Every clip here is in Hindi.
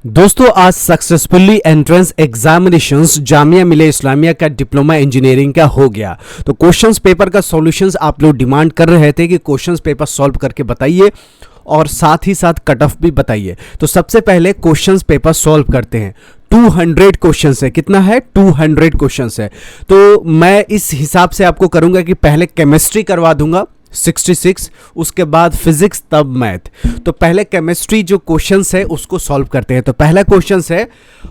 दोस्तों आज successfully entrance examinations Jamia Millia Islamia का डिप्लोमा इंजीनियरिंग का हो गया। तो क्वेश्चंस पेपर का सॉल्यूशंस आप लोग डिमांड कर रहे थे कि क्वेश्चंस पेपर सॉल्व करके बताइए और साथ ही साथ कट ऑफ भी बताइए। तो सबसे पहले क्वेश्चंस पेपर सॉल्व करते हैं। 200 क्वेश्चंस है। कितना है? 200 क्वेश्चंस है। तो मैं इस हिसाब से आपको करूंगा कि पहले केमिस्ट्री करवा दूंगा 66, उसके बाद फिजिक्स, तब मैथ। तो पहले केमिस्ट्री जो क्वेश्चंस है उसको सॉल्व करते हैं। तो पहला क्वेश्चंस है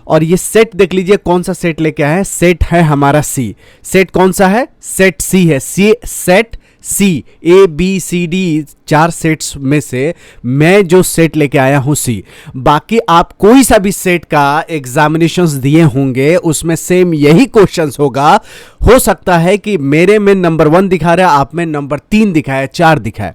और ये सेट देख लीजिए कौन सा सेट लेके आया है। सेट है हमारा सी। सेट कौन सा है? सेट सी है। C set C, A B C D 4 sets में से मैं जो सेट लेके आया हूं सी। बाकी आप कोई सा भी सेट का एग्जामिनेशंस दिए होंगे उसमें सेम यही क्वेश्चंस होगा। हो सकता है कि मेरे में नंबर 1 दिखा रहा है, आप में नंबर 3 दिखाया, 4 दिखाया।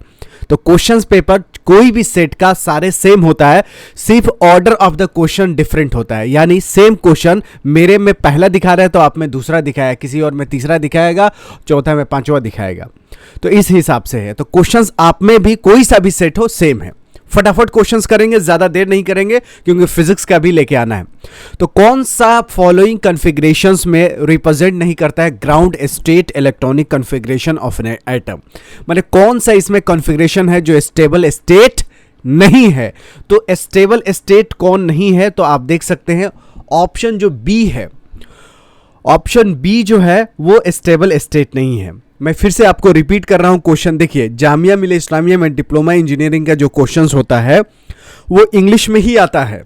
तो क्वेश्चंस पेपर कोई भी सेट का सारे सेम होता है, सिर्फ order of the question different होता है। यानी सेम क्वेश्चन मेरे में पहला दिखा रहा है तो आप में दूसरा दिखाया, किसी और में तीसरा दिखाएगा, चौथा में पांचवा दिखाएगा। तो इस हिसाब से है। तो क्वेश्चंस आप में भी कोई सा भी सेट हो सेम है। फटाफट क्वेश्चंस करेंगे, ज्यादा देर नहीं करेंगे क्योंकि फिजिक्स का भी लेके आना है। तो कौन सा फॉलोइंग कॉन्फ़िगरेशंस में रिप्रेजेंट नहीं करता है ground state electronic configuration of an atom? माने कौन सा इसमें कॉन्फ़िगरेशन है जो स्टेबल स्टेट नहीं है? तो स्टेबल स्टेट कौन नहीं है? तो आप देख सकते हैं ऑप्शन जो बी है, ऑप्शन बी जो है वो स्टेबल स्टेट नहीं है। मैं फिर से आपको रिपीट कर रहा हूं क्वेश्चन। देखिए जामिया मिलिया इस्लामिया में डिप्लोमा इंजीनियरिंग का जो क्वेश्चंस होता है वो इंग्लिश में ही आता है।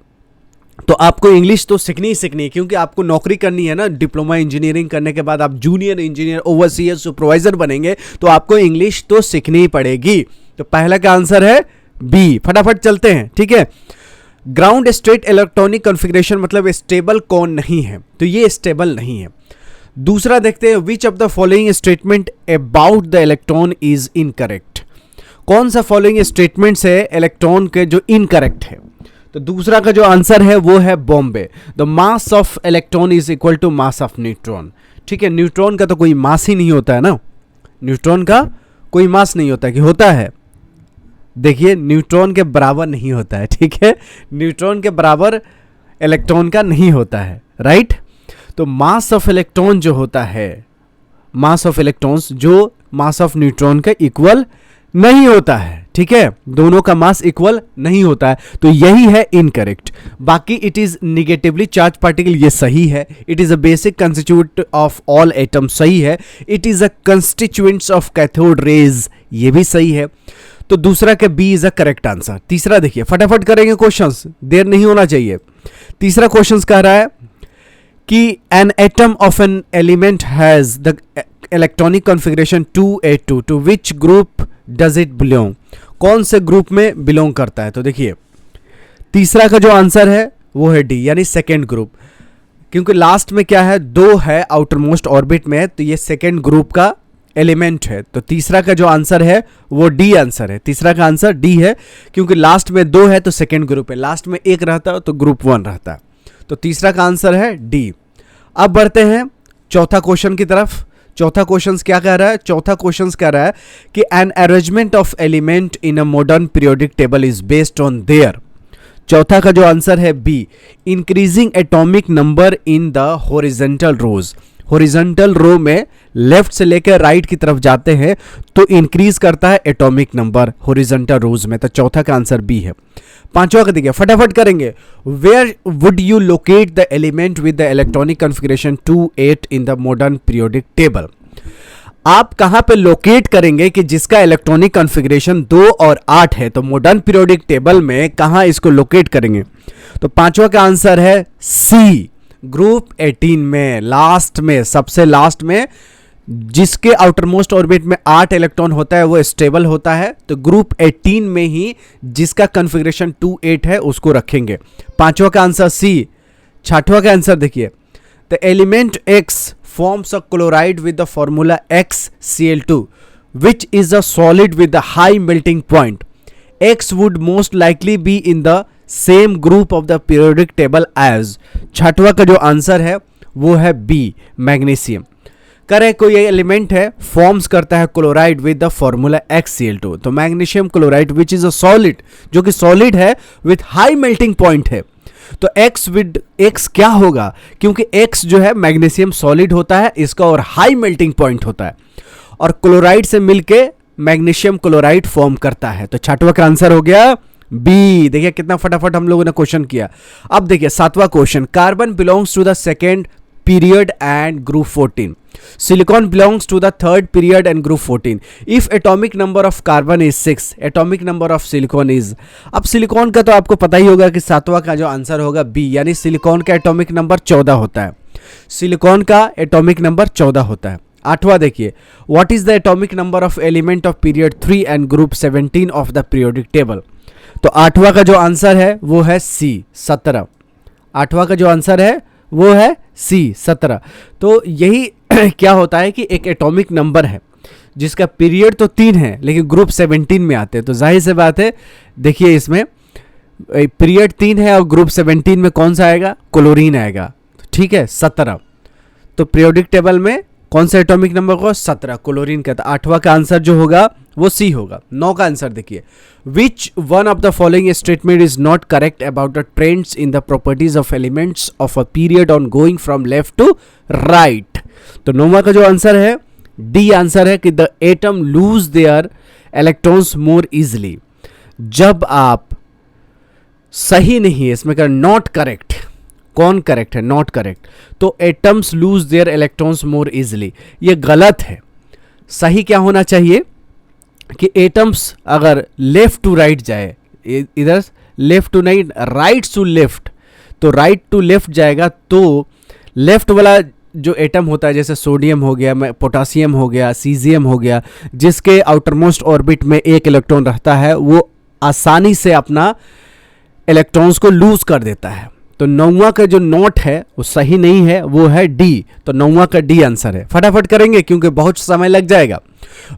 तो आपको इंग्लिश तो सीखनी ही सीखनी है क्योंकि आपको नौकरी करनी है ना। डिप्लोमा इंजीनियरिंग करने के बाद आप जूनियर इंजीनियर, ओवरसीयर, सुपरवाइजर बनेंगे तो आपको इंग्लिश तो सीखनी ही पड़ेगी। तो पहला का आंसर है बी। फटाफट चलते हैं, ठीक है। ग्राउंड स्टेट इलेक्ट्रॉनिक कॉन्फ़िगरेशन मतलब स्टेबल कौन नहीं है? तो ये स्टेबल नहीं है। दूसरा देखते हैं, विच of the following statement about the electron is incorrect? कौन सा फॉलोइंग स्टेटमेंट से इलेक्ट्रॉन के जो इनकरेक्ट है? तो दूसरा का जो आंसर है वो है Bombay. The mass of electron is equal to mass of neutron. ठीक है, न्यूट्रॉन का तो कोई मास ही नहीं होता है ना। न्यूट्रॉन का कोई मास नहीं होता कि होता है? देखिए न्यूट्रॉन के बराबर नहीं होता है, ठीक है। न्यूट्रॉन के बराबर इलेक्ट्रॉन का नहीं होता है, राइट। तो मास ऑफ इलेक्ट्रॉन जो होता है, मास ऑफ इलेक्ट्रॉन्स जो मास ऑफ न्यूट्रॉन का इक्वल नहीं होता है, ठीक है। दोनों का मास इक्वल नहीं होता है, तो यही है इनकरेक्ट। बाकी it is negatively charge particle, ये सही है। It is a basic constituent of all atom, सही है। It is a constituents of cathode rays, ये भी सही है। तो दूसरा का B is a correct answer. तीसरा देखिए, फटाफट करेंगे क्वेश्चंस, देर नहीं होना चाहिए। तीसरा क्वेश्चन कह रहा है कि an atom of an element has the electronic configuration 2s2, to which group does it belong? कौन से ग्रुप में बिलोंग करता है? तो देखिए तीसरा का जो आंसर है वो है डी, यानी सेकेंड ग्रुप। क्योंकि लास्ट में क्या है, 2 है आउटर मोस्ट ऑर्बिट में है, तो ये सेकेंड ग्रुप का एलिमेंट है। तो तीसरा का जो आंसर है वो डी आंसर है। तीसरा का आंसर डी है क्योंकि लास्ट में 2 है तो सेकेंड ग्रुप है, लास्ट में 1 रहता है तो ग्रुप 1 रहता है। तो तीसरा का आंसर है डी। अब बढ़ते हैं चौथा क्वेश्चन की तरफ। चौथा क्वेश्चन क्या कह रहा है? चौथा क्वेश्चन कह रहा है कि an arrangement of element in a modern periodic table is based on their. चौथा का जो आंसर है B, increasing atomic number in the horizontal rows. Horizontal row में लेफ्ट से लेकर राइट की तरफ जाते हैं तो इंक्रीज करता है एटॉमिक नंबर हॉरिजॉन्टल रोज में। तो चौथा का आंसर बी है। पांचवा का देखिए, फटाफट करेंगे। Where would you locate the element with the electronic configuration 2 8 in the modern periodic table? आप कहां पे लोकेट करेंगे कि जिसका इलेक्ट्रॉनिक कॉन्फ़िगरेशन 2 और 8 है? तो मॉडर्न पीरियोडिक टेबल में कहां इसको लोकेट करेंगे? तो पांचवा का आंसर है सी, ग्रुप 18 में, लास्ट में, सबसे लास्ट में, जिसके आउटर मोस्ट ऑर्बिट में 8 इलेक्ट्रॉन होता है वो स्टेबल होता है। तो ग्रुप 18 में ही जिसका कॉन्फ़िगरेशन 2 8 है उसको रखेंगे। पांचवा का आंसर सी। छठवां का आंसर देखिए, the element x forms a chloride with the formula XCl2 which is a solid with the high melting point. X would most likely be in the same group of the periodic table as। छठवा का जो आंसर है वो है बी, मैग्नीशियम। करे कोई एलिमेंट है फॉर्म्स करता है chloride with the formula XCl2, तो magnesium chloride which is a solid, जो कि सॉलिड है विथ हाई मेल्टिंग पॉइंट है। तो एक्स क्या होगा, क्योंकि एक्स जो है मैग्नीशियम सॉलिड होता है इसका और हाई मेल्टिंग पॉइंट होता है और क्लोराइड से मिलके मैग्नीशियम क्लोराइड फॉर्म करता है। तो छठवां का आंसर हो गया बी। देखिए कितना फटाफट हम लोगों ने क्वेश्चन किया। अब देखिए सातवां question, carbon belongs to the second period and group 14, silicon belongs to the third period and group 14। If atomic number of carbon is 6, atomic number of silicon is. अब सिलिकॉन का तो आपको पता ही होगा कि सातवां का जो आंसर होगा बी, यानी सिलिकॉन का एटॉमिक नंबर 14 होता है। सिलिकॉन का एटॉमिक नंबर 14 होता है। आठवां देखिए, what is the atomic number of element of period 3 and group 17 of the periodic table. तो आठवां का जो आंसर है वो है सी, 17। आठवां का जो आंसर है वो है सी, 17। तो यही क्या होता है कि एक एटॉमिक नंबर है जिसका पीरियड तो 3 है लेकिन ग्रुप 17 में आते हैं। तो जाहिर सी बात है, देखिए इसमें पीरियड 3 है और ग्रुप 17 में कौन सा आएगा, क्लोरीन आएगा। ठीक है, 17। तो पीरियोडिक टेबल में कौन सा एटॉमिक नंबर होगा, 17, क्लोरीन का। तो आठवां का आंसर जो होगा वो सी होगा। 9 का आंसर देखिए, which one of the following statement is not correct about the trends in the properties of elements of a period on going from left to right. तो 9वां का जो आंसर है डी आंसर है कि the atom lose their electrons more easily. जब आप सही नहीं है, इसमें कर नॉट करेक्ट, कौन करेक्ट है, नॉट करेक्ट। तो atoms lose their electrons more easily, ये गलत है। सही क्या होना चाहिए कि एटम्स अगर लेफ्ट टू राइट जाए, इधर लेफ्ट टू नहीं राइट टू लेफ्ट, तो राइट टू लेफ्ट जाएगा तो लेफ्ट वाला जो एटम होता है, जैसे सोडियम हो गया, पोटासियम हो गया, सीजियम हो गया, जिसके आउटरमोस्ट ऑर्बिट में एक इलेक्ट्रॉन रहता है, वो आसानी से अपना इलेक्ट्रॉन्स को लूज कर देता है। तो 9वां का जो नोट है वो सही नहीं है, वो है डी। तो 9वां का डी आंसर है। फटाफट करेंगे क्योंकि बहुत समय लग जाएगा।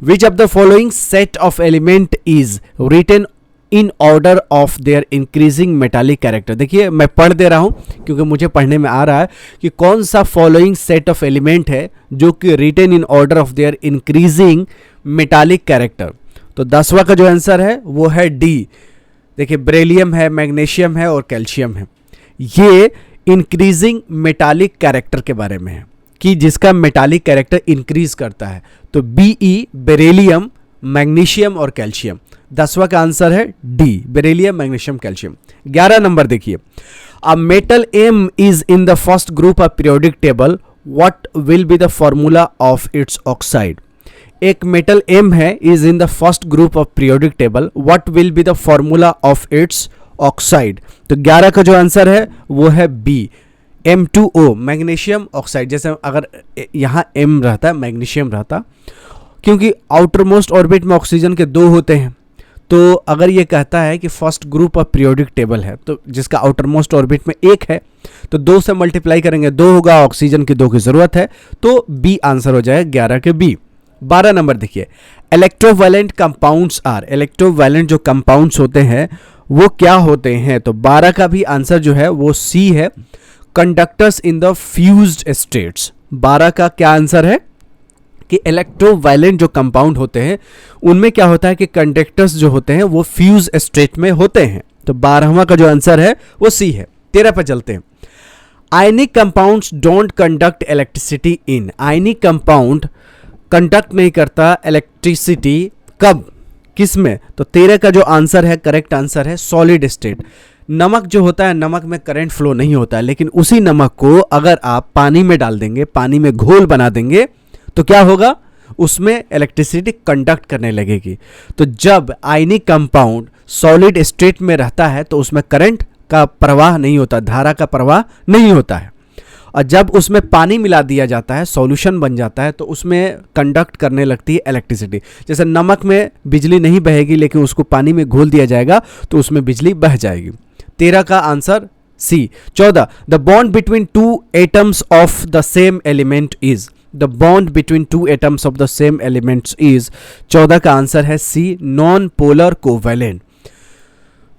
Which of the following set of element is written in order of their increasing metallic character. देखिए मैं पढ़ दे रहा हूं क्योंकि मुझे पढ़ने में आ रहा है कि कौन सा फॉलोइंग सेट ऑफ एलिमेंट है जो कि written in order of their increasing metallic character. तो 10वां का जो आंसर है वो है डी। देखिए बेरिलियम है, मैग्नीशियम है और कैल्शियम है। ये इंक्रीजिंग मेटालिक कैरेक्टर के बारे में है कि जिसका मेटालिक कैरेक्टर इंक्रीज करता है। तो बीई बेरिलियम, मैग्नीशियम और कैल्शियम। 10वां का आंसर है D, beryllium, magnesium, calcium. 11 number देखिए, a metal M is in the first group of periodic table, what will be the formula of its oxide. एक मेटल एम है, is in the first group of periodic table, what will be the formula of its oxide. तो 11 का जो आंसर है वो है बी, M2O, मैग्नीशियम ऑक्साइड। जैसे अगर यहाँ M रहता है, मैग्नीशियम रहता, क्योंकि आउटर मोस्ट ऑर्बिट में ऑक्सीजन के 2 होते हैं। तो अगर ये कहता है कि first group of periodic table है, तो जिसका आउटर मोस्ट ऑर्बिट में 1 है, तो 2 से मल्टीप्लाई करेंगे 2 होगा, ऑक्सीजन की 2 की जरूरत है, तो बी आंसर हो जाएगा 11 के बी। 12 नंबर देखिए, इलेक्ट्रोवैलेंट कंपाउंड्स आर, इलेक्ट्रोवैलेंट जो कंपाउंड्स होते हैं वो क्या होते हैं। तो 12 का भी आंसर जो है वो सी है, conductors in the fused states. 12 का क्या आंसर है कि इलेक्ट्रोवायलेंट जो कंपाउंड होते हैं उनमें क्या होता है कि कंडक्टर्स जो होते हैं वो फ्यूज स्टेट में होते हैं। तो 12वां का जो आंसर है वो सी है। 13 पर चलते हैं, ionic compounds don't conduct electricity in. Ionic compound conduct नहीं करता इलेक्ट्रिसिटी, कब, किस में। तो 13 का जो आंसर है, करेक्ट आंसर है सॉलिड स्टेट। नमक जो होता है, नमक में करंट फ्लो नहीं होता है, लेकिन उसी नमक को अगर आप पानी में डाल देंगे, पानी में घोल बना देंगे, तो क्या होगा, उसमें इलेक्ट्रिसिटी कंडक्ट करने लगेगी। तो जब आयनिक कंपाउंड सॉलिड स्टेट में रहता है तो उसमें करंट का प्रवाह नहीं होता, धारा का प्रवाह नहीं होता है। और जब उसमें पानी मिला दिया जाता है, सॉल्यूशन बन जाता है, तो उसमें कंडक्ट करने लगती है इलेक्ट्रिसिटी। जैसे नमक में बिजली नहीं बहेगी लेकिन उसको पानी में घोल दिया जाएगा तो उसमें बिजली बह जाएगी। 13 का answer C. 14, the bond between 2 atoms of the same element is. The bond between 2 atoms of the same elements is. 14 का आंसर है C, non polar covalent.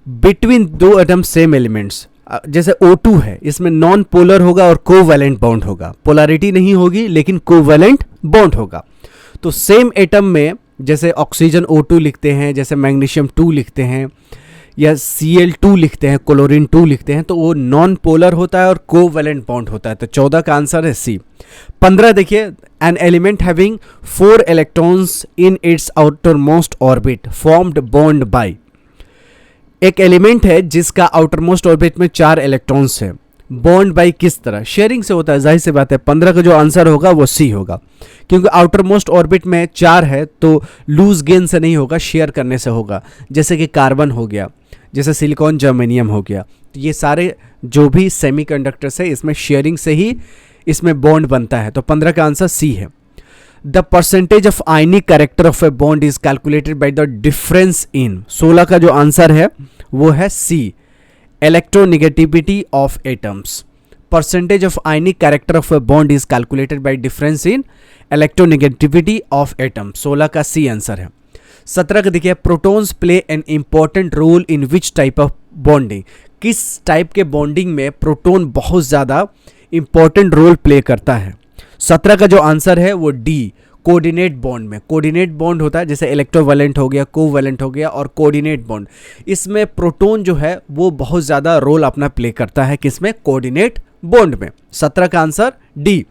Between 2 atoms same elements, जैसे O2 है, इसमें नॉन पोलर होगा और कोवैलेंट बॉन्ड होगा। पोलैरिटी नहीं होगी लेकिन कोवैलेंट बॉन्ड होगा। तो सेम एटम में जैसे ऑक्सीजन O2 लिखते हैं, जैसे मैग्नीशियम 2 लिखते हैं, या Cl2 लिखते हैं, क्लोरीन 2 लिखते हैं, तो वो नॉन पोलर होता है और कोवैलेंट बॉन्ड होता है। तो 14 का आंसर है सी। 15 देखिए, an element having 4 electrons in its outer most orbit formed bond by. एक एलिमेंट है जिसका आउटर मोस्ट ऑर्बिट में 4 इलेक्ट्रॉन्स है, बॉन्ड बाय किस तरह? शेयरिंग से होता है, जाहिर सी बात है। 15 का जो आंसर होगा वो सी होगा, क्योंकि आउटर मोस्ट ऑर्बिट में 4 है तो लूज गेन से नहीं होगा, शेयर करने से होगा। जैसे कि कार्बन हो गया, जैसे सिलिकॉन जर्मेनियम हो गया, तो ये सारे जो भी सेमीकंडक्टर्स है इसमें शेयरिंग से ही इसमें बॉन्ड बनता है। तो 15 का आंसर सी है। The percentage of ionic character of a bond is calculated by the difference in. 16 का जो आंसर है वो है C, electronegativity of atoms. Percentage of ionic character of a bond is calculated by difference in electronegativity of atom. 16 का सी आंसर है। 17 का देखिए, protons play an important role in which type of bonding. किस टाइप के बॉन्डिंग में प्रोटॉन बहुत ज़्यादा इंपॉर्टेंट रोल प्ले करता है? 17 का जो आंसर है वो डी, कोऑर्डिनेट बॉन्ड में। कोऑर्डिनेट बॉन्ड होता है, जैसे इलेक्ट्रोवैलेंट हो गया, कोवैलेंट हो गया और कोऑर्डिनेट बॉन्ड, इसमें प्रोटॉन जो है वो बहुत ज़्यादा रोल अपना प्ले करता है। किसमें? कोऑर्डिनेट बॉन्ड में। 17 का आंसर डी।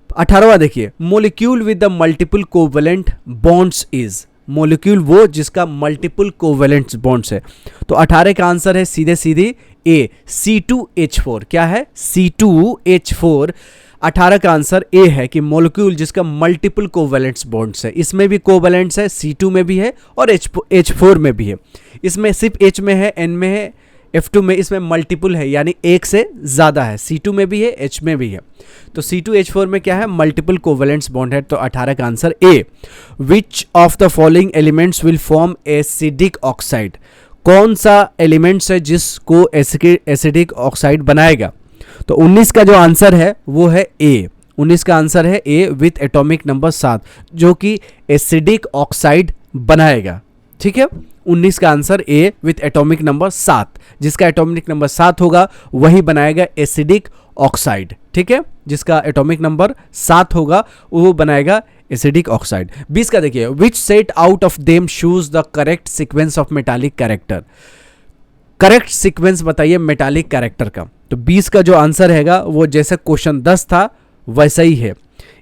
18वां देखिए, molecule with the multiple covalent bonds is. Molecule वो जिसका मल्टीपल कोवैलेंट बॉन्ड्स है। तो 18 का आंसर है सीधे सीधे ए, C2H4। क्या है? C2H4। 18 का आंसर ए है कि मॉलिक्यूल जिसका मल्टीपल कोवैलेंट्स बॉन्ड्स है। इसमें भी कोवैलेंट्स है, C2 में भी है और H4 में भी है। इसमें सिर्फ H में है, N में है, F2 में, इसमें मल्टीपल है, यानी एक से ज़्यादा है। C2 में भी है, H में भी है। तो C2H4 में क्या है? मल्टीपल कोवैलेंट्स बॉन्ड है। तो 18 का answer A. Which of the following elements will form acidic oxide. कौन सा एलिमेंट्स है जिसको एसिडिक ऑक्साइड बनाएगा? तो 19 का जो आंसर है वो है ए। 19 का आंसर है ए विथ एटॉमिक नंबर 7, जो कि एसिडिक ऑक्साइड बनाएगा। ठीक है, 19 का answer A with atomic number 7, जिसका एटॉमिक नंबर 7 होगा वही बनाएगा एसिडिक ऑक्साइड। ठीक है, जिसका एटॉमिक नंबर 7 होगा वो बनाएगा एसिडिक ऑक्साइड। 20 का देखिए, which set out of them shows the correct sequence of metallic character. Correct sequence बताइए मेटालिक कैरेक्टर का। तो 20 का जो आंसर रहेगा वो जैसे क्वेश्चन 10 था वैसा ही है।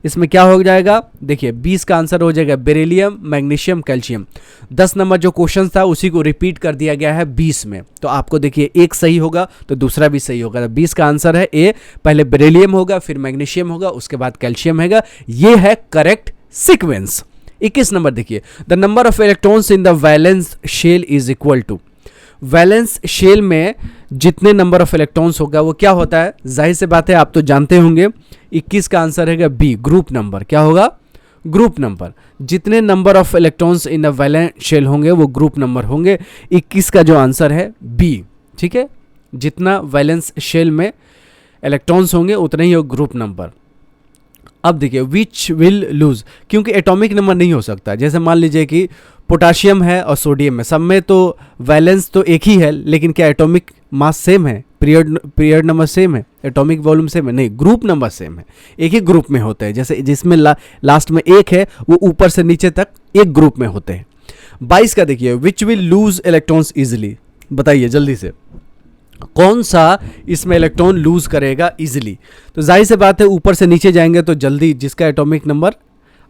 इसमें क्या हो जाएगा? देखिए 20 का आंसर हो जाएगा बेरिलियम, मैग्नीशियम, कैल्शियम। 10 नंबर जो क्वेश्चन था उसी को रिपीट कर दिया गया है 20 में। तो आपको देखिए एक सही होगा तो दूसरा भी सही होगा। तो 20 का आंसर है ए, पहले बेरिलियम होगा, फिर मैग्नीशियम होगा, उसके बाद कैल्शियम होगा। ये है करेक्ट सीक्वेंस। 21 नंबर देखिए, the number of electrons in the valence shell is equal to. Valence shell में जितने नंबर ऑफ इलेक्ट्रॉन्स होगा वो क्या होता है? जाहिर से बात है आप तो जानते होंगे। 21 का आंसर है बी, ग्रुप नंबर। क्या होगा? Group number. जितने number of electrons in the valence shell होंगे वो ग्रुप नंबर होंगे। 21 का जो आंसर है बी। ठीक है, जितना वैलेंस शेल में इलेक्ट्रॉन्स होंगे उतने ही ग्रुप नंबर। अब देखिए, विच विल लूज, क्योंकि एटॉमिक नंबर नहीं हो सकता। जैसे मान लीजिए कि पोटाशियम है और सोडियम है, सब में तो वैलेंस तो एक ही है, लेकिन क्या एटॉमिक मास सेम है? पीरियड नंबर सेम है? एटॉमिक वॉल्यूम सेम है? नहीं, ग्रुप नंबर सेम है। एक ही ग्रुप में होते हैं। जैसे जिसमें लास्ट में एक है वो ऊपर से नीचे तक एक ग्रुप में होते हैं। 22 का देखिए, which will lose electrons easily. बताइए जल्दी से, कौन सा इसमें इलेक्ट्रॉन लूज करेगा इजिली? तो जाहिर से बात है ऊपर से नीचे जाएंगे तो जल्दी, जिसका एटॉमिक नंबर।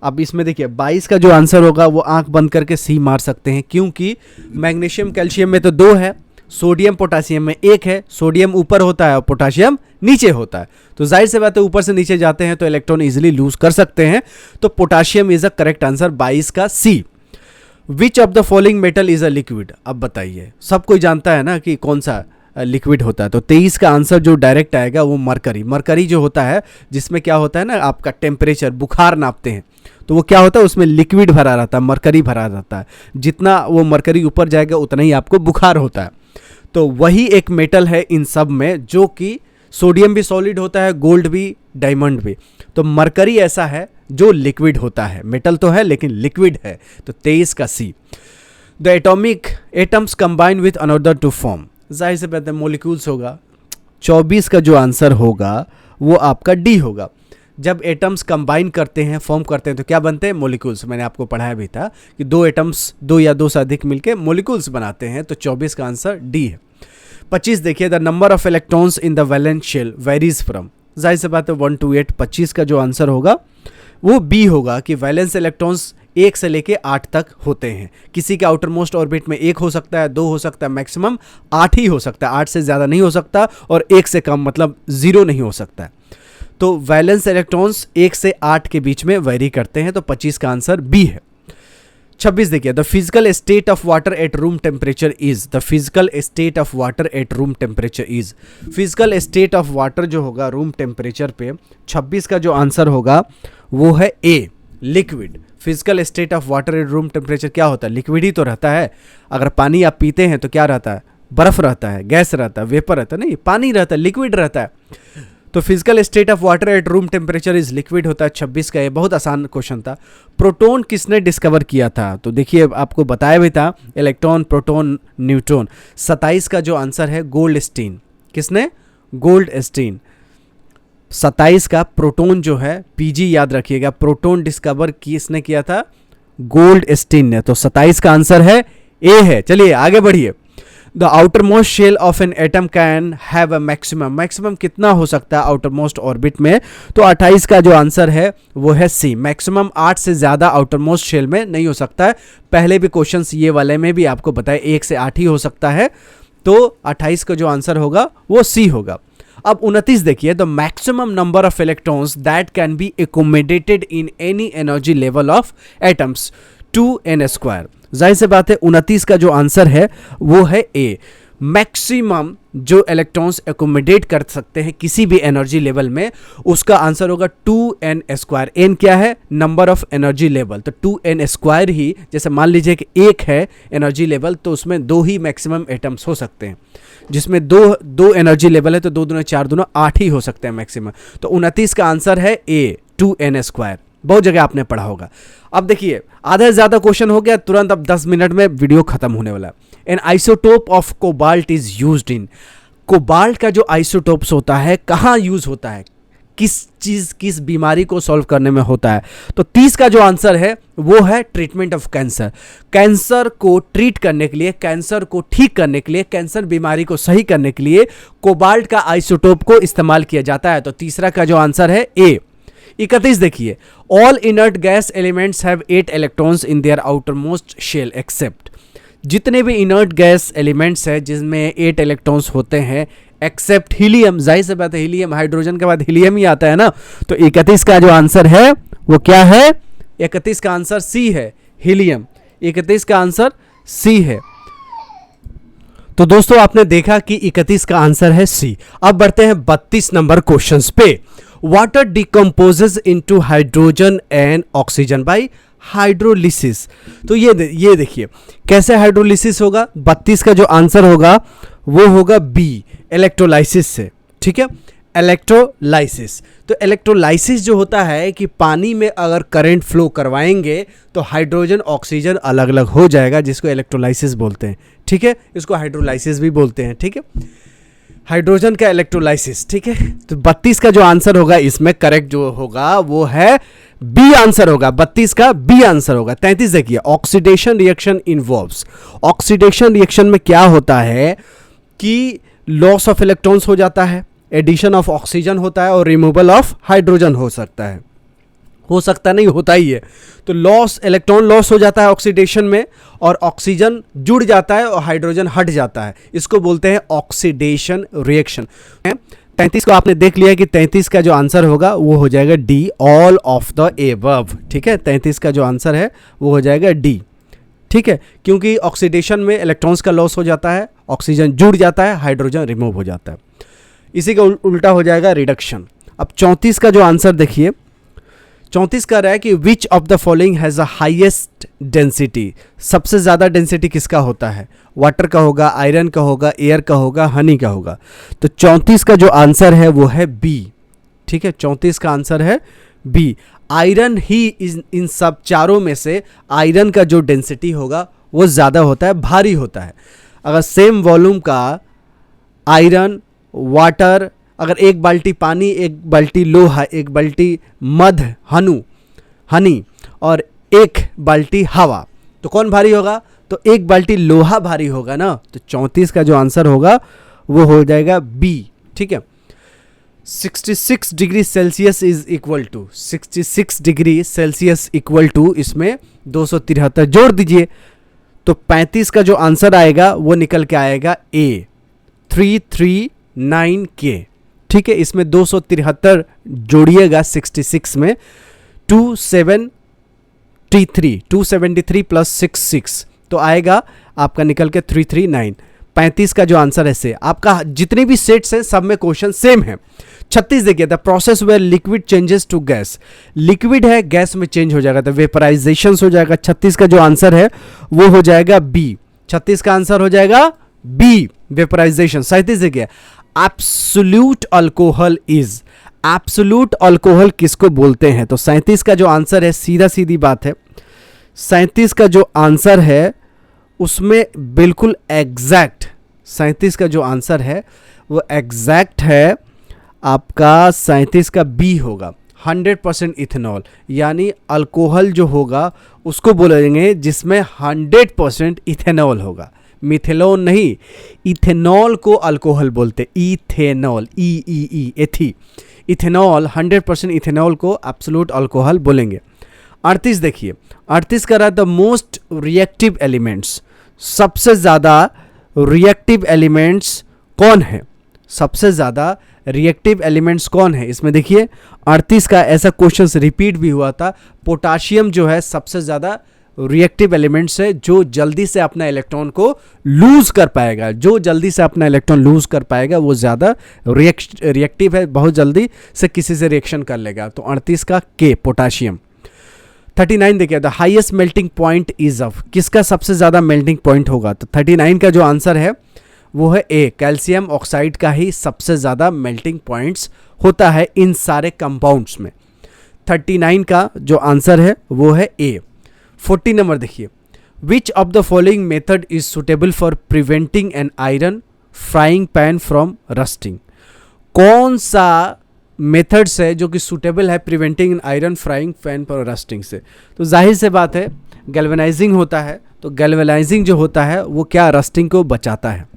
अब इसमें देखिए 22 का जो आंसर होगा वो आंख बंद करके सी मार सकते हैं, क्योंकि मैग्नीशियम कैल्शियम में तो 2 है, सोडियम पोटासियम में 1 है। सोडियम ऊपर होता है और पोटासियम नीचे होता है। तो जाहिर से बात है ऊपर से नीचे जाते हैं तो इलेक्ट्रॉन इजिली लूज कर सकते हैं। तो potassium is a correct answer, 22 का सी। Which of the following metal is a liquid. अब बताइए, सब कोई जानता है ना कि कौन सा लिक्विड होता है। तो 23 का आंसर जो डायरेक्ट आएगा वो मरकरी। मरकरी जो होता है, जिसमें क्या होता है ना, आपका टेम्परेचर, बुखार नापते हैं, तो वो क्या होता है, उसमें लिक्विड भरा रहता है, मरकरी भरा रहता है। जितना वो मरकरी ऊपर जाएगा उतना ही आपको बुखार होता है। तो वही एक मेटल है इन सब में, जो कि सोडियम भी सॉलिड होता है, गोल्ड भी, डायमंड भी। तो मरकरी ऐसा है जो लिक्विड होता है। मेटल तो है लेकिन लिक्विड है। तो 23 का सी। The atomic atoms combine with another to form. जाहिर से बात है मॉलिक्यूल्स होगा। 24 का जो आंसर होगा वो आपका डी होगा। जब एटम्स कंबाइन करते हैं, फॉर्म करते हैं, तो क्या बनते हैं? मॉलिक्यूल्स। मैंने आपको पढ़ाया भी था कि दो एटम्स, दो या दो से अधिक मिलकर मॉलिक्यूल्स बनाते हैं। तो 24 का आंसर डी है। 25 देखिए, the number of electrons in the valence shell varies from, जाहिर सी बात है 1 to 8। 25 का जो आंसर होगा वो बी होगा कि वैलेंस इलेक्ट्रॉन्स 1 से लेके 8 तक होते हैं। किसी के आउटर मोस्ट ऑर्बिट में 1 हो सकता है, 2 हो सकता है, मैक्सिमम 8 ही हो सकता है। 8 से ज़्यादा नहीं हो सकता और 1 से कम मतलब 0 नहीं हो सकता है। तो वैलेंस इलेक्ट्रॉन्स 1 से 8 के बीच में वेरी करते हैं। तो 25 का आंसर बी है। 26 देखिए, the physical state of water at room temperature is, the physical state of water at room temperature is, physical state of water जो होगा रूम टेम्परेचर पे, 26 का जो आंसर होगा वो है A, liquid. Physical state of water at room temperature क्या होता है? लिक्विड ही तो रहता है। अगर पानी आप पीते हैं तो क्या रहता है? बर्फ रहता है, गैस रहता है, वेपर रहता है, नहीं, पानी रहता है, लिक्विड रहता है। तो physical state of water at room temperature is liquid होता है। 26 का ये बहुत आसान क्वेश्चन था। प्रोटॉन किसने डिस्कवर किया था? तो देखिए आपको बताया भी था, इलेक्ट्रॉन, प्रोटॉन, न्यूट्रॉन। 27 का जो आंसर है गोल्डस्टीन। किसने? गोल्डस्टीन। 27 का प्रोटॉन जो है, पीजी याद रखिएगा, प्रोटॉन डिस्कवर किसने किया था? गोल्डस्टीन ने। तो 27 का आंसर है ए है। चलिए आगे बढ़िए। The outermost shell of an atom can have a maximum, maximum कितना हो सकता है आउटर मोस्ट ऑर्बिट में? तो 28 का जो आंसर है वो है सी, मैक्सिमम 8 से ज़्यादा आउटर मोस्ट शेल में नहीं हो सकता है। पहले भी क्वेश्चंस ये वाले में भी आपको बताया 1 से 8 ही हो सकता है। तो 28 का जो आंसर होगा वो सी होगा। अब 29 देखिए, the maximum number of electrons that can be accommodated in any energy level of atoms 2n²। जाहिर सी बात है 29 का जो आंसर है वो है ए, मैक्सिमम जो इलेक्ट्रॉन्स एकोमोडेट कर सकते हैं किसी भी एनर्जी लेवल में, उसका आंसर होगा 2n²। n क्या है? Number of energy level. तो 2n² ही, जैसे मान लीजिए कि 1 है एनर्जी लेवल, तो उसमें 2 ही मैक्सिमम एटम्स हो सकते हैं। जिसमें दो एनर्जी लेवल है तो 2 दूना 4 दूना 8 ही हो सकते हैं मैक्सिमम। तो 29 का आंसर है ए, 2n²। बहुत जगह आपने पढ़ा होगा। अब देखिए आधा से ज्यादा क्वेश्चन हो गया तुरंत, अब 10 मिनट में वीडियो खत्म होने वाला है। N isotope of cobalt is used in, cobalt का जो आइसोटोप्स होता है कहाँ यूज होता है? किस चीज, किस बीमारी को सॉल्व करने में होता है? तो 30 का जो आंसर है वो है ट्रीटमेंट ऑफ कैंसर। कैंसर को ट्रीट करने के लिए, कैंसर को ठीक करने के लिए, कैंसर बीमारी को सही करने के लिए कोबाल्ट का आइसोटोप को इस्तेमाल किया जाता है। तो तीसरा का जो आंसर है ए। 31 देखिए, all inert gas elements have 8 electrons in their outermost shell except, जितने भी इनर्ट गैस एलिमेंट्स है जिसमें 8 इलेक्ट्रॉन्स होते हैं एक्सेप्ट हीलियम। जाहिर सी बात है हीलियम, हाइड्रोजन के बाद हीलियम ही आता है ना। तो 31 का जो आंसर है वो क्या है? 31 का आंसर सी है, हीलियम। 31 का आंसर सी है। तो दोस्तों आपने देखा कि 31 का आंसर है सी। अब बढ़ते हैं 32 नंबर क्वेश्चंस पे। Water decomposes into hydrogen and oxygen by hydrolysis. तो ये देखिए कैसे हाइड्रोलिसिस होगा। 32 का जो आंसर होगा वो होगा बी, इलेक्ट्रोलाइसिस से। ठीक है, इलेक्ट्रोलाइसिस। तो इलेक्ट्रोलाइसिस जो होता है कि पानी में अगर करंट फ्लो करवाएंगे तो हाइड्रोजन ऑक्सीजन अलग अलग हो जाएगा, जिसको इलेक्ट्रोलाइसिस बोलते हैं। ठीक है, इसको हाइड्रोलाइसिस भी बोलते हैं। ठीक है, हाइड्रोजन का इलेक्ट्रोलाइसिस। ठीक है, तो 32 का जो आंसर होगा इसमें करेक्ट जो होगा वो है बी आंसर होगा। 32 का बी आंसर होगा। 33 देखिए, oxidation reaction involves, oxidation reaction में क्या होता है कि लॉस ऑफ इलेक्ट्रॉन्स हो जाता है, एडिशन ऑफ ऑक्सीजन होता है और रिमूवल ऑफ हाइड्रोजन हो सकता है। हो सकता नहीं, होता ही है। तो लॉस, इलेक्ट्रॉन लॉस हो जाता है ऑक्सीडेशन में और ऑक्सीजन जुड़ जाता है और हाइड्रोजन हट जाता है। इसको बोलते हैं ऑक्सीडेशन रिएक्शन। 33 को आपने देख लिया कि 33 का जो आंसर होगा वो हो जाएगा D, all of the above. ठीक है, 33 का जो आंसर है वो हो जाएगा डी। ठीक है, क्योंकि ऑक्सीडेशन में इलेक्ट्रॉन्स का लॉस हो जाता है, ऑक्सीजन जुड़ जाता है, हाइड्रोजन रिमूव हो जाता है। इसी का उल्टा हो जाएगा रिडक्शन। अब 34 का जो आंसर देखिए, 34 कह रहा है कि विच of the following has a highest density, सबसे ज़्यादा डेंसिटी किसका होता है? वाटर का होगा, आयरन का होगा, एयर का होगा, हनी का होगा। तो 34 का जो आंसर है वो है बी। ठीक है, 34 का आंसर है बी। आयरन ही इन सब चारों में से आयरन का जो डेंसिटी होगा वो ज़्यादा होता है, भारी होता है। अगर सेम वॉल्यूम का आयरन, वाटर अगर एक बाल्टी पानी, एक बाल्टी लोहा, एक बाल्टी मध हनी और एक बाल्टी हवा, तो कौन भारी होगा? तो एक बाल्टी लोहा भारी होगा ना। तो 34 का जो आंसर होगा वो हो जाएगा बी। ठीक है, 66 degree Celsius is equal to 66 degree Celsius equal to इसमें 273 जोड़ दीजिए, तो 35 का जो आंसर आएगा वो निकल के आएगा ए 339 के। ठीक है, इसमें 273 जोड़िएगा 66 में, 273 प्लस 66 तो आएगा आपका निकल के 339। 35 का जो आंसर है से आपका जितने भी सेट्स हैं सब में क्वेश्चन सेम है। 36 देखिए, the process where liquid changes to gas, liquid है गैस में चेंज हो जाएगा तो वेपराइजेशन हो जाएगा। 36 का जो आंसर है वो हो जाएगा बी। 36 का आंसर हो जाएगा बी, वेपराइजेशन। 37 देखिए, absolute alcohol is, absolute alcohol किसको बोलते हैं? तो 37 का जो आंसर है, सीधा सीधी बात है, 37 का जो आंसर है उसमें बिल्कुल एग्जैक्ट, 37 का जो आंसर है वो एग्जैक्ट है आपका 37 का बी होगा, 100% इथेनॉल। यानी अल्कोहल जो होगा उसको बोलेंगे जिसमें 100% इथेनॉल होगा, मिथेनॉल नहीं, इथेनॉल को अल्कोहल बोलते, इथेनॉल, एथी, इथेनॉल, 100% इथेनॉल को एब्सोल्यूट अल्कोहल बोलेंगे। 38 देखिए, 38 का रहा द मोस्ट रिएक्टिव एलिमेंट्स, सबसे ज़्यादा रिएक्टिव एलिमेंट्स कौन है? सबसे ज़्यादा रिएक्टिव एलिमेंट्स कौन है? इसमें देखिए 38 का ऐसा क्वेश्चन रिपीट भी हुआ था। पोटाशियम जो है सबसे ज़्यादा रिएक्टिव एलिमेंट्स है, जो जल्दी से अपना इलेक्ट्रॉन को लूज कर पाएगा, जो जल्दी से अपना इलेक्ट्रॉन लूज कर पाएगा वो ज़्यादा रिएक्टिव है, बहुत जल्दी से किसी से रिएक्शन कर लेगा। तो 38 का के, पोटाशियम। 39 देखिए, the highest melting point is of, किसका सबसे ज़्यादा मेल्टिंग पॉइंट होगा? तो 39 का जो आंसर है वो है ए, कैल्शियम ऑक्साइड का ही सबसे ज़्यादा मेल्टिंग पॉइंट्स होता है इन सारे कंपाउंड्स में। 39 का जो आंसर है वो है ए। 40 नंबर देखिए, विच of the following method is suitable for preventing an iron frying pan from rusting, कौन सा मेथड्स है जो कि सुटेबल है preventing an iron frying pan for rusting से? तो जाहिर से बात है गैल्वेनाइजिंग होता है, तो गैल्वेनाइजिंग जो होता है वो क्या, रस्टिंग को बचाता है।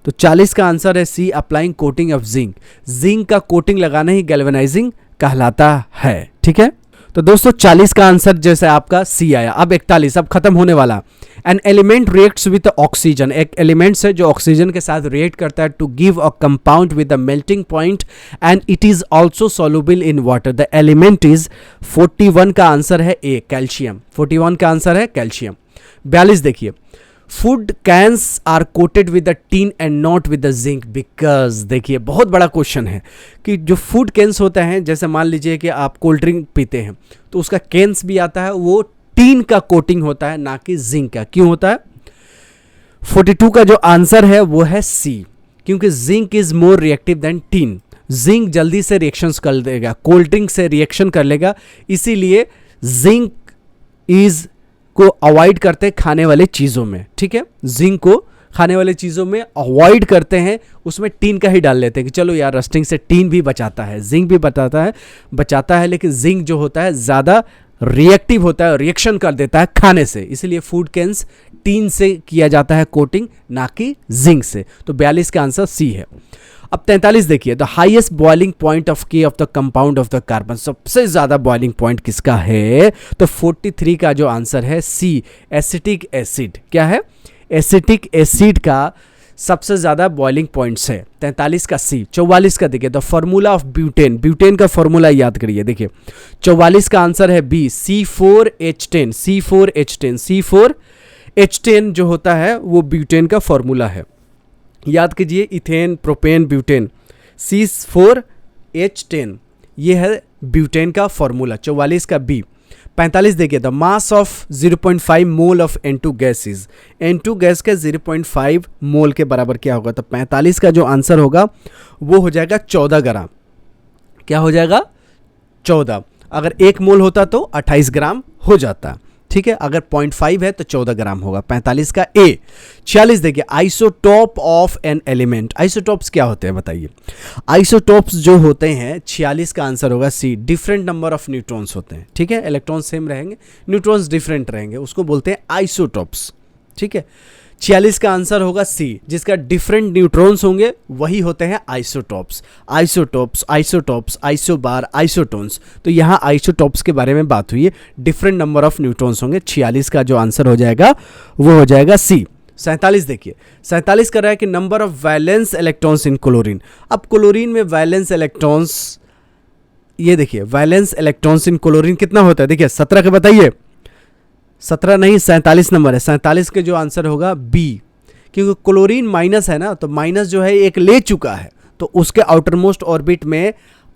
तो 40 का आंसर है C, applying coating of zinc, zinc का कोटिंग लगाना ही गैल्वेनाइजिंग कहलाता है। ठीक है, तो दोस्तों 40 का आंसर जैसे आपका सी आया। अब 41, अब खत्म होने वाला। An element reacts with oxygen, एक एलिमेंट्स है जो ऑक्सीजन के साथ रिएक्ट करता है to give a compound with the melting point and it is also soluble in water, the element is, 41 का आंसर है ए, कैल्शियम। 41 का आंसर है कैल्शियम। 42 देखिए, food cans are coated with the tin and not with the zinc because, देखिए बहुत बड़ा क्वेश्चन है कि जो फूड कैंस होते हैं, जैसे मान लीजिए कि आप कोल्ड ड्रिंक पीते हैं तो उसका कैंस भी आता है, वो टीन का कोटिंग होता है ना कि जिंक का। क्यों होता है? 42 का जो आंसर है वो है सी, क्योंकि zinc is more reactive than tin, zinc जल्दी से रिएक्शंस कर देगा, कोल्ड ड्रिंक से रिएक्शन कर लेगा, इसीलिए जिंक इज को अवॉइड करते हैं खाने वाले चीज़ों में। ठीक है, जिंक को खाने वाले चीज़ों में अवॉइड करते हैं, उसमें टीन का ही डाल लेते हैं कि चलो यार रस्टिंग से टीन भी बचाता है, जिंक भी बचाता है, लेकिन जिंक जो होता है ज़्यादा रिएक्टिव होता है, रिएक्शन कर देता है खाने से, इसलिए फूड कैंस टीन से किया जाता है कोटिंग, ना कि जिंक से। तो 42 का आंसर सी है। अब 43 देखिए, the highest boiling point of के of the compound of the carbon, सबसे ज्यादा बॉइलिंग पॉइंट किसका है? तो 43 का जो आंसर है सी, एसिटिक एसिड। क्या है? एसिटिक एसिड का सबसे ज्यादा बॉइलिंग पॉइंट्स है। 43 का सी। 44 का देखिए, the formula of butane, butane का फॉर्मूला याद करिए। देखिए 44 का आंसर है बी, C4H10। C4H10, C4H10 जो होता है वो ब्यूटेन का फॉर्मूला है, याद कीजिए, इथेन, प्रोपेन, ब्यूटेन, C4H10 ये है ब्यूटेन का फॉर्मूला। 44 का बी। 45 देखिए, the mass of 0.5 mole of N2 gas is, N2 gas के 0.5 मोल के बराबर क्या होगा? तो 45 का जो आंसर होगा वो हो जाएगा 14 ग्राम। क्या हो जाएगा? 14। अगर 1 मोल होता तो 28 ग्राम हो जाता। ठीक है, अगर 0.5 है तो 14 ग्राम होगा, 45 का ए। 46 देखिए, isotope of an element. Isotopes क्या होते हैं बताइए। आइसोटोप्स जो होते हैं, 46 का आंसर होगा सी, डिफरेंट नंबर ऑफ न्यूट्रॉन्स होते हैं, ठीक है, इलेक्ट्रॉन सेम रहेंगे, न्यूट्रॉन्स डिफरेंट रहेंगे, उसको बोलते हैं आइसोटोप्स, ठीक है। 46 का आंसर होगा सी, जिसका डिफरेंट न्यूट्रॉन्स होंगे वही होते हैं isotopes. Isotopes, isotopes, isobar, isotones, तो यहाँ आइसोटोप्स के बारे में बात हुई है, डिफरेंट नंबर ऑफ न्यूट्रॉन्स होंगे। 46 का जो आंसर हो जाएगा वो हो जाएगा सी। 47 देखिए, 47 कर रहा है कि number of valence electrons in chlorine. अब क्लोरीन में वैलेंस इलेक्ट्रॉन्स, ये देखिए वैलेंस इलेक्ट्रॉन्स इन क्लोरीन कितना होता है, देखिए 17 का बताइए। 17 नहीं, 47 नंबर है, 47 के जो आंसर होगा बी, क्योंकि क्लोरीन माइनस है ना, तो माइनस जो है एक ले चुका है, तो उसके आउटर मोस्ट ऑर्बिट में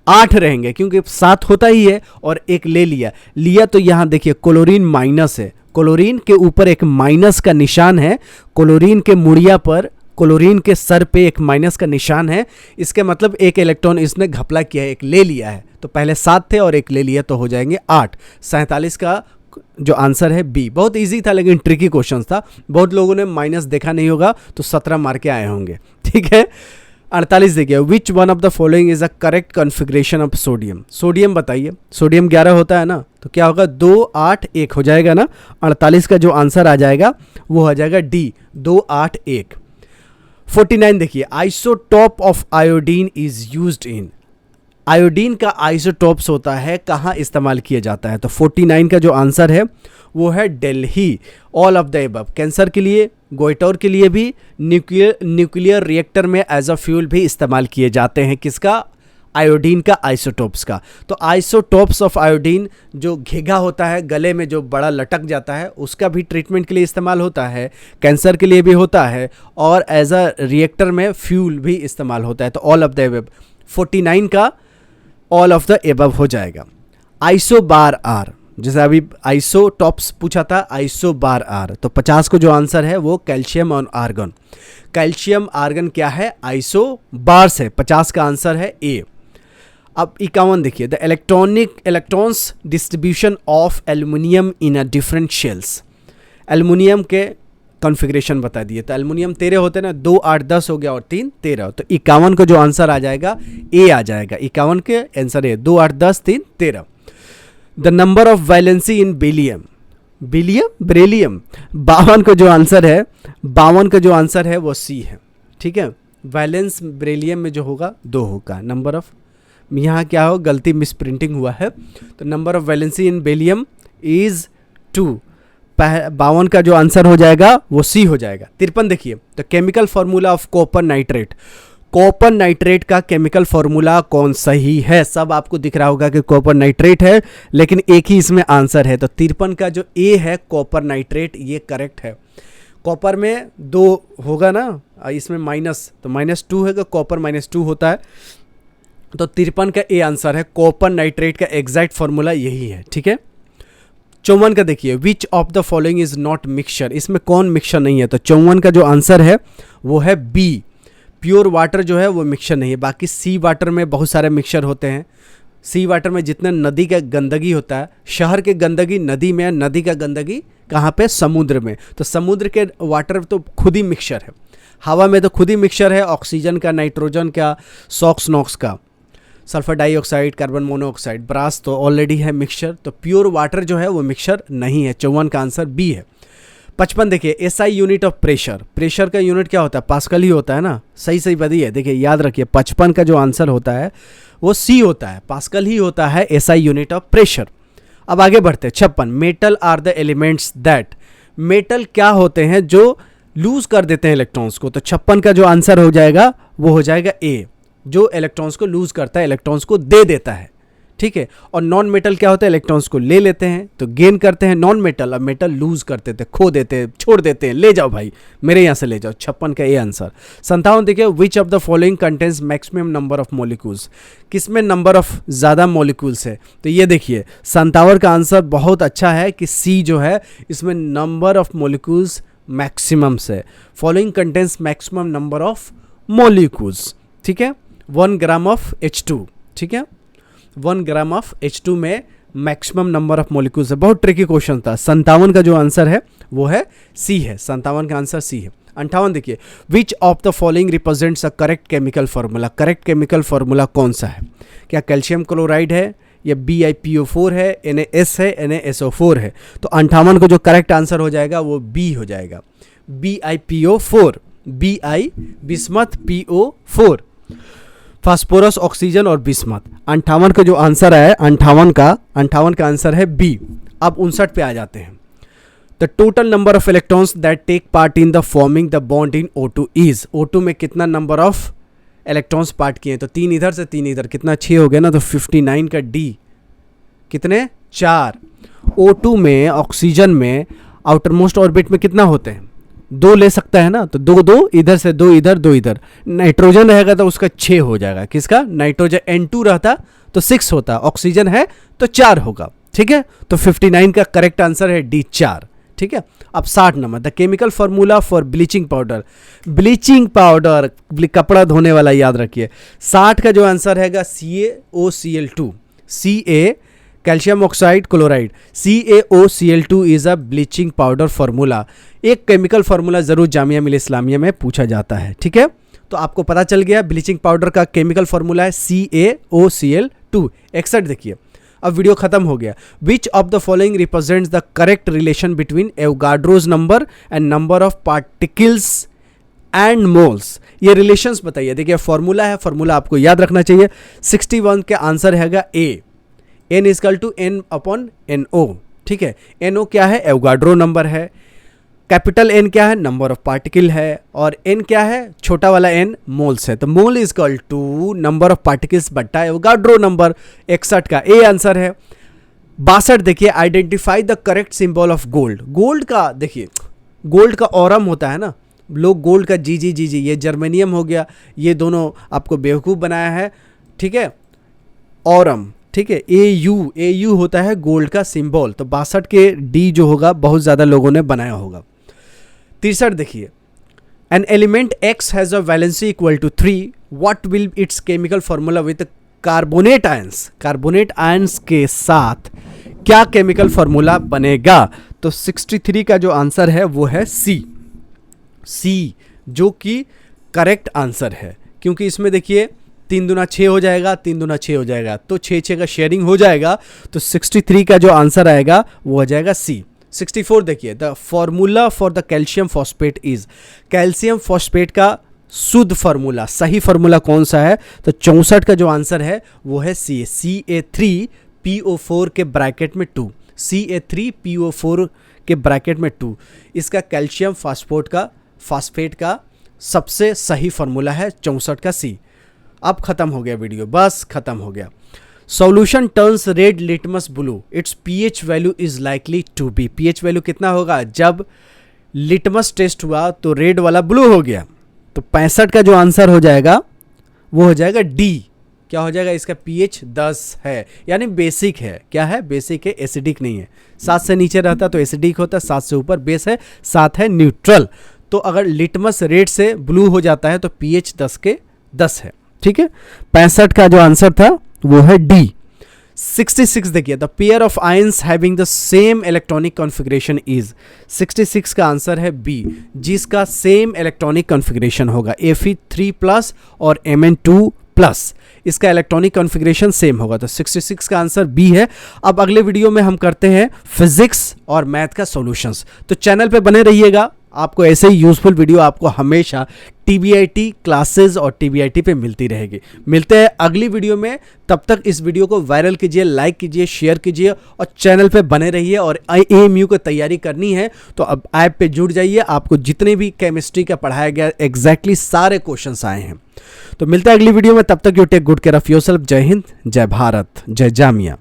8 रहेंगे, क्योंकि 7 होता ही है और एक ले लिया तो यहाँ देखिए क्लोरीन माइनस है, क्लोरीन के ऊपर एक माइनस का निशान है, क्लोरीन के मुड़िया पर, क्लोरीन के सर पे एक माइनस का निशान है, इसके मतलब एक इलेक्ट्रॉन इसने घपला किया है, एक ले लिया है, तो पहले 7 थे और एक ले लिया तो हो जाएंगे 8। 47 का जो आंसर है बी। बहुत इजी था लेकिन ट्रिकी क्वेश्चन था, बहुत लोगों ने माइनस देखा नहीं होगा तो 17 मार के आए होंगे, ठीक है। 48 देखिए, which one of the following is a correct configuration of sodium. Sodium बताइए, सोडियम 11 होता है ना, तो क्या होगा 2 8 1 हो जाएगा ना। 48 का जो आंसर आ जाएगा वो हो जाएगा डी, 2 8 1। 49 देखिए, isotope of iodine is used in. Iodine का आइसोटोप्स होता है, कहाँ इस्तेमाल किया जाता है, तो 49 का जो आंसर है वो है Delhi. All of the above, cancer के लिए, गोइटर के लिए भी, न्यूक्लियर रिएक्टर में एज अ फ्यूल भी इस्तेमाल किए जाते हैं, किसका, आयोडीन का आइसोटोप्स का। तो आइसोटोप्स ऑफ आयोडीन जो घेगा होता है गले में, जो बड़ा लटक जाता है, उसका भी ट्रीटमेंट के लिए इस्तेमाल होता है, कैंसर के लिए भी होता है, और एज अ रिएक्टर में फ्यूल भी इस्तेमाल होता है। तो ऑल ऑफ द एबव, 49 का ऑल ऑफ द एबव हो जाएगा। आइसोबार आर, जैसे अभी आइसोटॉप्स पूछा था, आइसोबार आर, तो 50 को जो आंसर है वो कैल्शियम और आर्गन। कैल्शियम आर्गन क्या है, आइसोबार से, 50 का आंसर है ए। अब 51 देखिए, the electrons distribution of aluminium in a different shells. Aluminium के कॉन्फ़िगरेशन बता दिए, तो एल्युमिनियम 13 होते हैं ना, 2 8 10 हो गया और 3 13, तो 51 को जो आंसर आ जाएगा ए आ जाएगा। 51 के आंसर है 2 8 10 3 13। The number of valency in beryllium, beryllium 52 का जो आंसर है, 52 का जो आंसर है वो सी है, ठीक है। वैलेंस बेरिलियम में जो होगा 2 होगा, नंबर ऑफ, यहाँ क्या हो, गलती मिस प्रिंटिंग हुआ है, तो number of valency in beryllium is 2। 52 का जो आंसर हो जाएगा वो सी हो जाएगा। 53 देखिए, तो chemical formula of copper nitrate. Copper nitrate का केमिकल फार्मूला कौन सही है, सब आपको दिख रहा होगा कि कॉपर नाइट्रेट है, लेकिन एक ही इसमें आंसर है, तो 53 का जो ए है कॉपर नाइट्रेट, ये करेक्ट है। कॉपर में 2 होगा ना, इसमें माइनस, तो -2 है, कॉपर -2 होता है, तो 53 का ए आंसर है। कॉपर नाइट्रेट का एग्जैक्ट फार्मूला यही है, ठीक है। 54 का देखिए, विच of the following is not mixture, इसमें कौन मिक्सचर नहीं है, तो 54 का जो आंसर है वो है बी, प्योर वाटर जो है वो मिक्सचर नहीं है। बाकी सी वाटर में बहुत सारे मिक्सचर होते हैं, सी वाटर में जितना नदी का गंदगी होता है, शहर के गंदगी नदी में, नदी का गंदगी कहाँ पे, समुद्र में, तो समुद्र के वाटर तो खुद ही मिक्सचर है। हवा में तो खुद ही मिक्सचर है, ऑक्सीजन का, नाइट्रोजन का, सॉक्स नॉक्स का, sulphur dioxide, carbon monoxide, brass तो ऑलरेडी है मिक्सचर, तो प्योर वाटर जो है वो मिक्सचर नहीं है। 54 का आंसर बी है। 55 देखिए, SI unit of pressure, pressure का यूनिट क्या होता है, पास्कल ही होता है ना, सही बताइए, देखिए याद रखिए, 55 का जो आंसर होता है वो सी होता है, पास्कल ही होता है एसआई यूनिट ऑफ प्रेशर। अब आगे बढ़ते हैं। 56, metal are the elements that, metal क्या होते हैं जो लूज कर देते हैं इलेक्ट्रॉन्स को, तो 56 का जो आंसर हो जाएगा वो हो जाएगा ए, जो इलेक्ट्रॉन्स को लूज करता है, इलेक्ट्रॉन्स को दे देता है, ठीक है। और नॉन मेटल क्या होता है, इलेक्ट्रॉन्स को ले लेते हैं तो गेन करते हैं नॉन मेटल, और मेटल लूज करते थे, खो देते हैं, छोड़ देते हैं, ले जाओ भाई मेरे यहाँ से ले जाओ। 56 का ए आंसर। 57 देखिए, विच of the following contains maximum number of molecules, किसमें नंबर ऑफ ज़्यादा मॉलिक्यूल्स है, तो ये देखिए 57 का आंसर बहुत अच्छा है कि सी जो है इसमें नंबर ऑफ मॉलिक्यूल्स मैक्सिमम से, following contains maximum number of molecules, ठीक है। 1 ग्राम ऑफ H2, ठीक है, 1 ग्राम ऑफ H2 में मैक्सिमम नंबर ऑफ मॉलिक्यूल्स है। बहुत ट्रिकी क्वेश्चन था। 57 का जो आंसर है वो है सी है, 57 का आंसर सी है। 58 देखिए, विच of the following represents a correct chemical formula. Correct chemical formula कौन सा है? क्या कैल्शियम क्लोराइड है, या BiPO4 है, NaS है, NaSO4 है? तो 58 को जो करेक्ट आंसर हो जाएगा वो बी हो जाएगा, BiPO4, Bi bismuth, PO4 phosphorus, oxygen और बिस्मथ। 58 का जो आंसर है, 58 का आंसर है बी। अब 59 पे आ जाते हैं। The total number of electrons that take part in the forming the bond in O2 is. O2 में कितना नंबर ऑफ इलेक्ट्रॉन्स पार्ट किए हैं? तो 3 इधर से 3 इधर, कितना 6 हो गया ना, तो 59 का डी कितने 4। O2 में, ऑक्सीजन में आउटर मोस्ट ऑर्बिट में कितना होते हैं? 2 ले सकता है ना, तो 2 2 इधर से 2 इधर 2 इधर। नाइट्रोजन रहेगा तो उसका 6 हो जाएगा। किसका? नाइट्रोजन। N2 रहता तो 6 होता, ऑक्सीजन है तो 4 होगा। ठीक है, तो 59 का करेक्ट आंसर है डी 4। ठीक है, अब 60 number, the chemical formula for bleaching powder. Bleaching powder कपड़ा धोने वाला, याद रखिए। 60 का जो आंसर हैगा CaOCl2, Ca calcium oxide chloride, CaOCl2 is a bleaching powder formula. एक केमिकल फार्मूला जरूर जामिया मिलिया इस्लामिया में पूछा जाता है। ठीक है, तो आपको पता चल गया ब्लीचिंग पाउडर का केमिकल फार्मूला है CaOCl2। 61 देखिए, अब वीडियो खत्म हो गया। Which of the following represents the correct relation between Avogadro's number and number of particles and moles. ये रिलेशंस बताइए। देखिए फॉर्मूला है, फॉर्मूला आपको याद रखना चाहिए। 61 के आंसर हैगा ए, N = N/NO। ठीक है, NO क्या है? एवोगाड्रो नंबर है। कैपिटल N क्या है? नंबर ऑफ पार्टिकल है। और N क्या है? छोटा वाला n मोल्स है। तो मोल = नंबर ऑफ पार्टिकल्स बट्टा एवोगाड्रो नंबर। 61 का ए आंसर है। 62 देखिए, identify the correct symbol of gold. Gold का देखिए, गोल्ड का ऑरम होता है ना, लोग गोल्ड का जी, ये जर्मेनियम हो गया, ये दोनों आपको बेवकूफ़ बनाया है। ठीक है, ऑरम। ठीक है, AU होता है गोल्ड का सिंबल। तो 62 के डी जो होगा बहुत ज़्यादा लोगों ने बनाया होगा। 63 देखिए, an element X has a valency = 3, what will it's chemical formula with carbonate ions. Carbonate ions के साथ क्या केमिकल फार्मूला बनेगा? तो 63 का जो आंसर है वो है सी, जो कि करेक्ट आंसर है। क्योंकि इसमें देखिए 3 दूना 6 हो जाएगा, 3 दूना 6 हो जाएगा, तो 6 का शेयरिंग हो जाएगा। तो 63 का जो आंसर आएगा वो हो जाएगा सी। 64 देखिए, the formula for the calcium phosphate is. Calcium phosphate का शुद्ध फार्मूला, सही फार्मूला कौन सा है? तो 64 का जो आंसर है वो है सी, Ca3PO4 के ब्रैकेट में 2, Ca3PO4 के ब्रैकेट में 2। इसका कैल्शियम फॉस्फेट का सबसे सही फार्मूला है 64 का सी। अब खत्म हो गया वीडियो, बस खत्म हो गया। Solution turns red litmus blue, its pH value is likely to be. pH value कितना होगा? जब लिटमस टेस्ट हुआ तो रेड वाला ब्लू हो गया। तो 65 का जो आंसर हो जाएगा वो हो जाएगा डी। क्या हो जाएगा? इसका pH 10 है, यानी बेसिक है। क्या है? बेसिक है, एसिडिक नहीं है। 7 से नीचे रहता तो एसिडिक होता, 7 से ऊपर बेस है, 7 है न्यूट्रल। तो अगर लिटमस रेड से ब्लू हो जाता है तो pH 10 के 10 है। ठीक है, 65 का जो आंसर था वो है डी। 66 देखिए, the pair of ions having the same electronic configuration is. 66 का आंसर है बी, जिसका सेम इलेक्ट्रॉनिक कॉन्फ़िगरेशन होगा Fe3+ और Mn2+। इसका इलेक्ट्रॉनिक कॉन्फ़िगरेशन सेम होगा। तो 66 का आंसर बी है। अब अगले वीडियो में हम करते हैं फिजिक्स और मैथ का सॉल्यूशंस। तो चैनल पे बने रहिएगा, आपको ऐसे ही यूजफुल वीडियो आपको हमेशा TBIT क्लासेस और TBIT पे मिलती रहेगी। मिलते हैं अगली वीडियो में, तब तक इस वीडियो को वायरल कीजिए, लाइक कीजिए, शेयर कीजिए और चैनल पे बने रहिए। और AMU को तैयारी करनी है तो अब ऐप पे जुड़ जाइए, आपको जितने भी केमिस्ट्री का पढ़ाया गया एग्जैक्टली सारे क्वेश्चंस आए हैं। तो मिलते हैं अगली वीडियो में, तब तक you take good care of yourself. जय हिंद, जय भारत, जय जामिया।